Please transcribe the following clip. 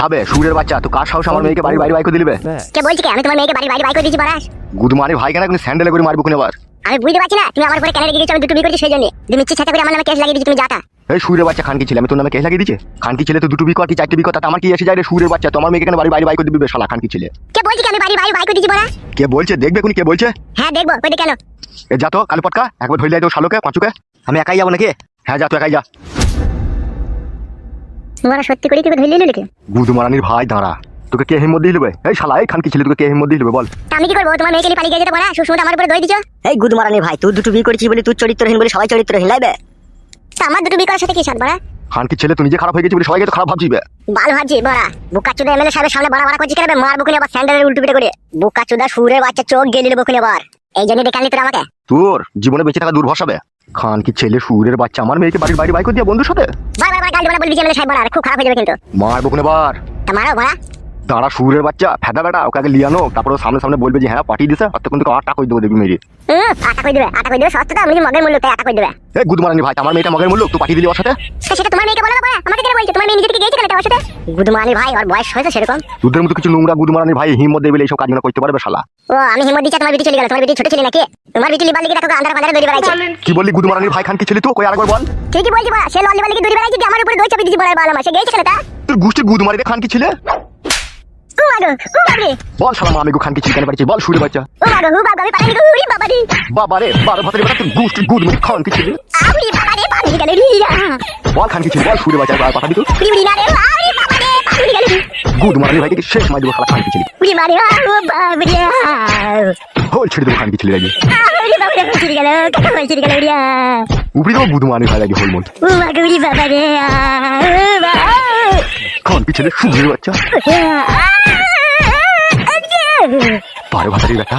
হবে সুরের বাচ্চা, তো কার সাহস আমার মেয়েকে বাড়ি বাইরে বাইক দিলিবে? কে বলছি কি আমি তোমার মেয়েকে বাড়ি বাইরে দিয়েছি বারাস? গুদমানি ভাই কেন তুমি স্যান্ডেলে করে মারবো কোনে আবার? আমি বুঝতে পারছি না তুমি আমার উপরে কেন রেগে গেছো, আমি দুটো বিয়ে করেছি সেই জন্য তুমি ইচ্ছে ছাতা করে আমার নামে কেস লাগিয়ে দিয়েছো, তুমি যাতা। এই সুরের বাচ্চা খানকি ছেলে, আমি তোর নামে কেস লাগিয়ে দিয়েছে? খানকি ছেলে তো দুটো বিকো আর কি চারটে বিকো, তাতে আমার কি এসে যায় রে? সুরের বাচ্চা, তোমার মেয়েকে কেন বাড়ি বাইরে বাইক দিবি শালা খানকি ছেলে? কে বলছি কি আমি বাড়ি বাইরে দিয়েছি বারাস? কে বলছে দেখবে কোনি, কে বলছে? হ্যাঁ দেখবো, কই কেন? এ যা তো কালো পটকা, একবার ধরে তো শালোকে পাঁচুকে। আমি একাই যাবো নাকি? হ্যাঁ যা, তো একাই যা। তোমরা সত্যি করে কি ধরে নিলে নাকি? গুদমারানির ভাই দাঁড়া, তোকে কে হিম্মত দিয়ে নেবে? এই শালা এই খানকি ছেলে তোকে কে হিম্মত দিয়ে নেবে বল? তা আমি কি করবো? তোমার মেয়েকে নিয়ে পালিয়ে গেছে বারাস, সুসমত আমার উপরে দই দিছো। এই গুদমারানি ভাই, তুই দুটো বিয়ে করেছিস বলে তুই চরিত্রহীন বলে সবাই চরিত্রহীন লাগবে। তা আমার দুটো বিয়ে করার সাথে কি সাথ বাড়া? খানকি ছেলে তুই নিজে খারাপ হয়ে গেছিস বলে সবাইকে তো খারাপ ভাবছিবে। বাল ভাবছি বাড়া, বুকাচুদা এমএলএ সাহেবের সামনে বাড়া বাড়া করছি কেন? মারবো কোনে আবার স্যান্ডেলের উল্টো পিটে করে? বুকাচুদা সুরের বাচ্চা চোখ গেলি নেবো কোনে আবার? এই জন্য ডেকে আনলি তোরা আমাকে? তোর জীবনে বেঁচে থাকা দূর ভরসাবে। খানকি ছেলে সুরের বাচ্চা আমার মেয়েকে বাড়ির বাইরে বাইক দিয়ে বন্ধুর সাথে বারবার গাল দেবো বলবি যে এমএলএ সাহেব বাড়া, খুব খারাপ হয়ে যাবে কিন্তু। মারবো কোনে বার? তা মারো বাড়া। দাঁড়া সুরের বাচ্চা ফেদা বেটা, ওকে আগে লিয়ানো, তারপর সামনে সামনে বলবে যে হ্যাঁ পাঠিয়ে দিছে, আর তখন তোকে আটা করে দেবো দেখবি মেরে। আটা করে দেবে সস্তা, আমি মগের মূল্য তাই আটা করে দেবে। এই গুদমারানি ভাই, আমার মেয়েটা মগের মূল্য তুই পাঠিয়ে দিলি ওর সাথে? তো সেটা তোমার মেয়েকে বলো না বাড়া, আমাকে কেন বলছো? তোমার মেয়ে নিজে থেকে গেছে কেন তার সাথে? গুদমানি ভাই ওর বয়স হয়েছে সেরকম। তোদের মতো কিছু নোংরা গুদমারানি ভাই হিম্মত দেবে এইসব কাজগুলো করতে পারবে শালা? ও আমি হিম্মত দিচ্ছি, তোমার বিটি চলে গেল। তোমার বিটি ছোট ছেলে নাকি? তোমার বিটি লিবাল লিগে দেখো আন্ধার ফান্ধারে দৌড়ে বেড়াইছে। কি বললি গুদমারানির ভাই খানকি ছেলে তুই? কই আরেকবার বল। ঠিকই বলছি বাড়া, সে লল লিবাল লিগে দৌড়ে বেড়াইছে, আমার উপরে দই চাপি দিছি বাড়া বাল আমার। সে গেছে কেন তা? তোর গোষ্ঠীর গুদমারি রে খানকি ছেলে। ও মাগো ও বাবরে, বল শালা মা আমি গো খানকি ছেলে কেন পাঠিয়েছি বল সুরের বাচ্চা? ও মাগো ও বাবা, আমি পালাই গো উড়ি বাবা রে। বাবা রে বারো ভাতের বেটা, তোর গোষ্ঠীর গুদমারি খানকি ছেলে। আউরি বাবা রে, পালাই গেল রিয়া। বল খানকি ছেলে বল সুরের বাচ্চা, আর পাঠাবি তো? উড়ি উড়ি না রে, আউরি বাবা রে, পালাই গেল। গুদমারানি ভাইকে শেষ মাই দেবো শালা খানকি ছেলে। উড়ি মারে ও বাবা রে, হোল ছেড়ে দেবো খানকি ছেলে লাগে। আউরি বাবা রে, ছিড়ে গেল কত ছিড়ে গেল রিয়া। উপরে দেবো গুদমারানি ভাই লাগে হোল মন। ও মাগো উড়ি বাবা রে, খানকি ছেলে সুরের বাচ্চা, বারো ভাতের বেটা।